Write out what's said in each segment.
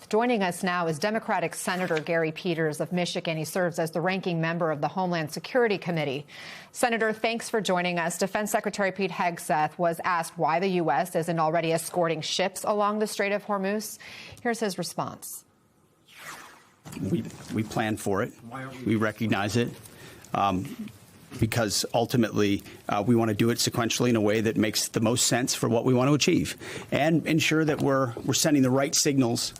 Joining us now is Democratic Senator Gary Peters of Michigan. He serves as the ranking member of the Homeland Security Committee. Senator, thanks for joining us. Defense Secretary Pete Hegseth was asked why the U.S. isn't already escorting ships along the Strait of Hormuz. Here's his response. We plan for it. We recognize it. Because ultimately we want to do it sequentially in a way that makes the most sense for what we want to achieve and ensure that we're sending the right signals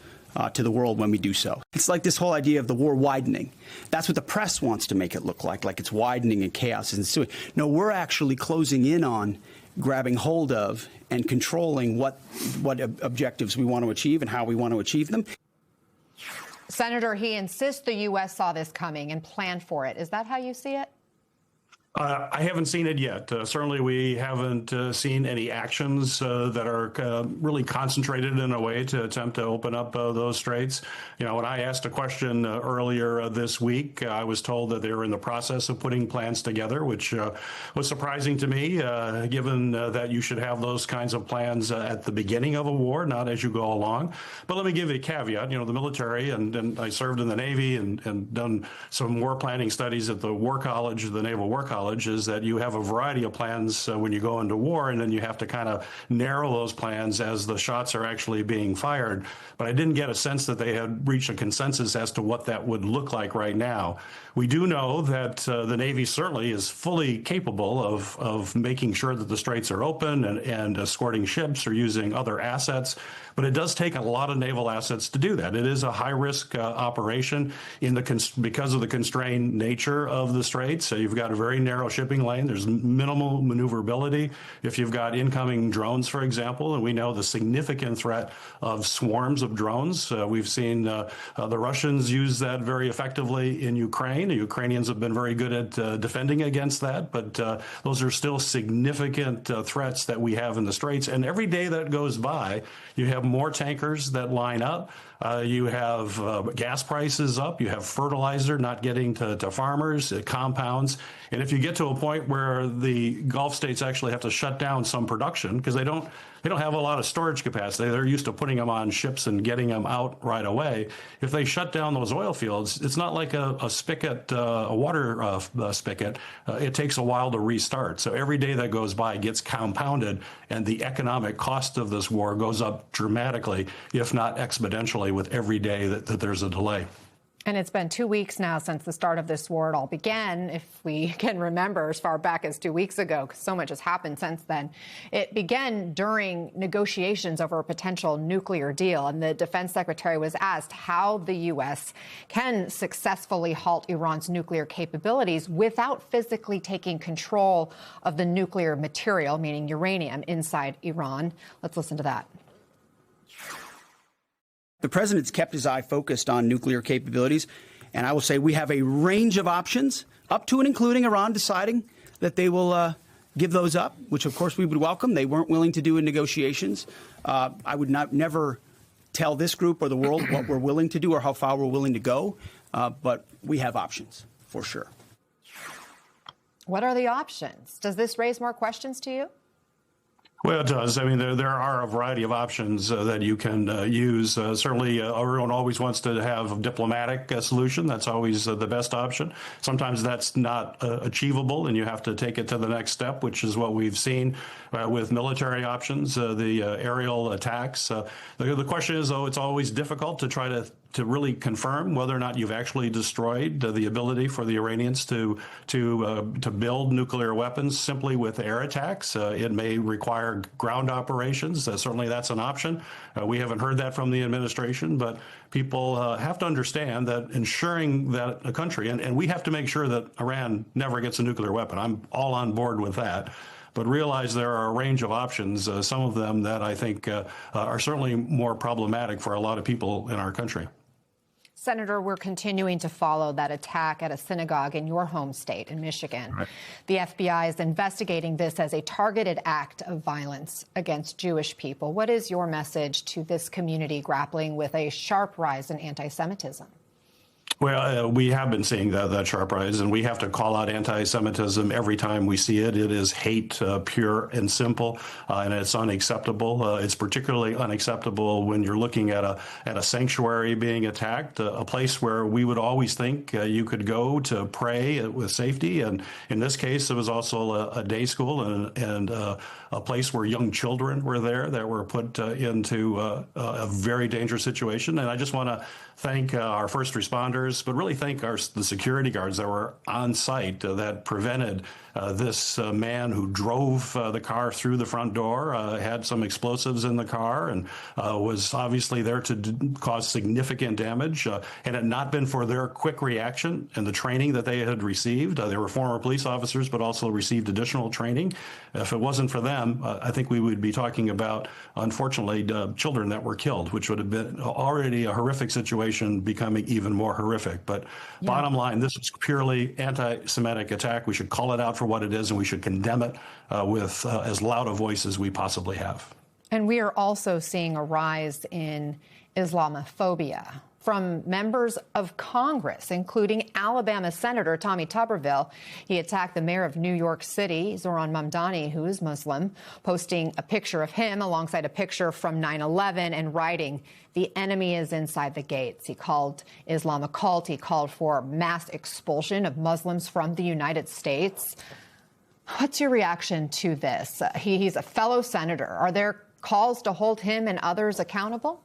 to the world when we do so. It's like this whole idea of the war widening. That's what the press wants to make it look like it's widening and chaos is ensuing. No, we're actually closing in on grabbing hold of and controlling what objectives we want to achieve and how we want to achieve them. Senator, he insists the U.S. saw this coming and planned for it. Is that how you see it? I haven't seen it yet. Certainly, we haven't seen any actions that are really concentrated in a way to attempt to open up those straits. You know, when I asked a question earlier this week, I was told that they were in the process of putting plans together, which was surprising to me, given that you should have those kinds of plans at the beginning of a war, not as you go along. But let me give you a caveat. You know, the military, and I served in the Navy and done some war planning studies at the War College, the Naval War College, is that you have a variety of plans when you go into war, and then you have to kind of narrow those plans as the shots are actually being fired. But I didn't get a sense that they had reached a consensus as to what that would look like right now. We do know that the Navy certainly is fully capable of making sure that the straits are open and escorting ships or using other assets. But it does take a lot of naval assets to do that. It is a high-risk operation because of the constrained nature of the straits. So you've got a very narrow shipping lane. There's minimal maneuverability. If you've got incoming drones, for example, and we know the significant threat of swarms of drones. We've seen the Russians use that very effectively in Ukraine. The Ukrainians have been very good at defending against that, but those are still significant threats that we have in the straits. And every day that goes by, you have more tankers that line up. You have gas prices up. You have fertilizer not getting to farmers, compounds. And if you get to a point where the Gulf states actually have to shut down some production because they don't have a lot of storage capacity, they're used to putting them on ships and getting them out right away. If they shut down those oil fields, it's not like a spigot, a water spigot. It takes a while to restart. So every day that goes by gets compounded, and the economic cost of this war goes up dramatically, if not exponentially, with every day that there's a delay. And it's been 2 weeks now since the start of this war. It all began, if we can remember, as far back as 2 weeks ago, because so much has happened since then. It began during negotiations over a potential nuclear deal, and the defense secretary was asked how the U.S. can successfully halt Iran's nuclear capabilities without physically taking control of the nuclear material, meaning uranium, inside Iran. Let's listen to that. The president's kept his eye focused on nuclear capabilities, and I will say we have a range of options, up to and including Iran deciding that they will give those up, which of course we would welcome. They weren't willing to do in negotiations. I would never tell this group or the world what we're willing to do or how far we're willing to go, but we have options for sure. What are the options? Does this raise more questions to you? Well, it does. I mean, there are a variety of options that you can use. Certainly, everyone always wants to have a diplomatic solution. That's always the best option. Sometimes that's not achievable, and you have to take it to the next step, which is what we've seen with military options, the aerial attacks. The question is, though, it's always difficult to try to really confirm whether or not you've actually destroyed the ability for the Iranians to build nuclear weapons simply with air attacks. It may require ground operations. Certainly that's an option. We haven't heard that from the administration, but people have to understand that ensuring that a country, and we have to make sure that Iran never gets a nuclear weapon. I'm all on board with that. But realize there are a range of options, some of them that I think are certainly more problematic for a lot of people in our country. Senator, we're continuing to follow that attack at a synagogue in your home state, in Michigan. Right. The FBI is investigating this as a targeted act of violence against Jewish people. What is your message to this community grappling with a sharp rise in anti-Semitism? Well, we have been seeing that sharp rise, and we have to call out anti-Semitism every time we see it. It is hate, pure and simple, and it's unacceptable. It's particularly unacceptable when you're looking at a sanctuary being attacked, a place where we would always think you could go to pray with safety. And in this case, it was also a day school and a place where young children were there that were put into a very dangerous situation. And I just want to thank our first responders, but really thank the security guards that were on site that prevented this man who drove the car through the front door, had some explosives in the car, and was obviously there to cause significant damage. Had it not been for their quick reaction and the training that they had received, they were former police officers, but also received additional training. If it wasn't for them, I think we would be talking about, unfortunately, children that were killed, which would have been already a horrific situation becoming even more horrific. But bottom line, this is purely anti-Semitic attack. We should call it out for what it is, and we should condemn it with as loud a voice as we possibly have. And we are also seeing a rise in Islamophobia from members of Congress, including Alabama Senator Tommy Tuberville. He attacked the mayor of New York City, Zohran Mamdani, who is Muslim, posting a picture of him alongside a picture from 9/11 and writing, "The enemy is inside the gates." He called Islam a cult. He called for mass expulsion of Muslims from the United States. What's your reaction to this? He's a fellow senator. Are there calls to hold him and others accountable?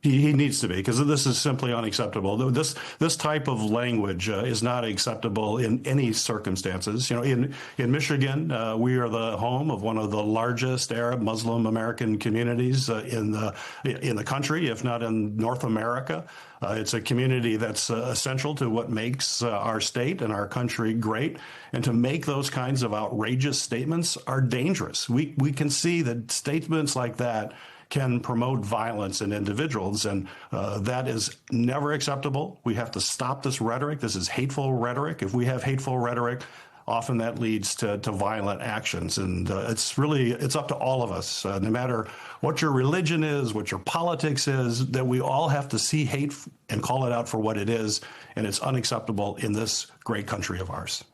He needs to be, because this is simply unacceptable. This type of language is not acceptable in any circumstances. You know, in Michigan, we are the home of one of the largest Arab Muslim American communities in the country, if not in North America. It's a community that's essential to what makes our state and our country great. And to make those kinds of outrageous statements are dangerous. We can see that statements like that can promote violence in individuals, and that is never acceptable. We have to stop this rhetoric. This is hateful rhetoric. If we have hateful rhetoric, often that leads to violent actions. And it's up to all of us, no matter what your religion is, what your politics is, that we all have to see hate and call it out for what it is. And it's unacceptable in this great country of ours.